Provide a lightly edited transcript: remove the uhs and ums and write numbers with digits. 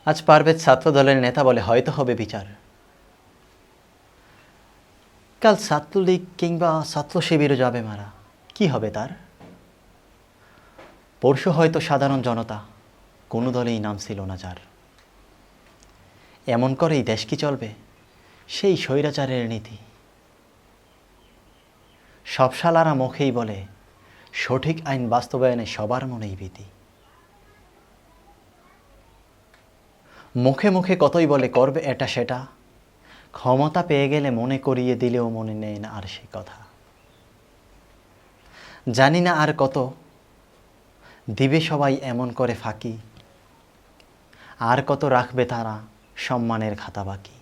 আজ পারভেজ ছাত্রদলের নেতা বলে হয়তো হবে বিচার, কাল ছাত্রলীগ কিংবা ছাত্র শিবিরও যাবে মারা, কি হবে তার? পরশু হয়তো সাধারণ জনতা, কোনো দলেই নাম ছিল না যার। এমন করেই দেশ কি চলবে, সেই স্বৈরাচারের নীতি। সব শালারা মুখেই বলে সঠিক আইন বাস্তবায়নে সবার মনেই ভীতি। মুখে মুখে কতই বলে করবে এটা সেটা, ক্ষমতা পেয়ে গেলে মনে করিয়ে দিলেও মনে নেয় না আর সে কথা। জানি না আর কত দিবে সবাই এমন করে ফাঁকি, আর কত রাখবে তারা সম্মানের খাতা বাকি।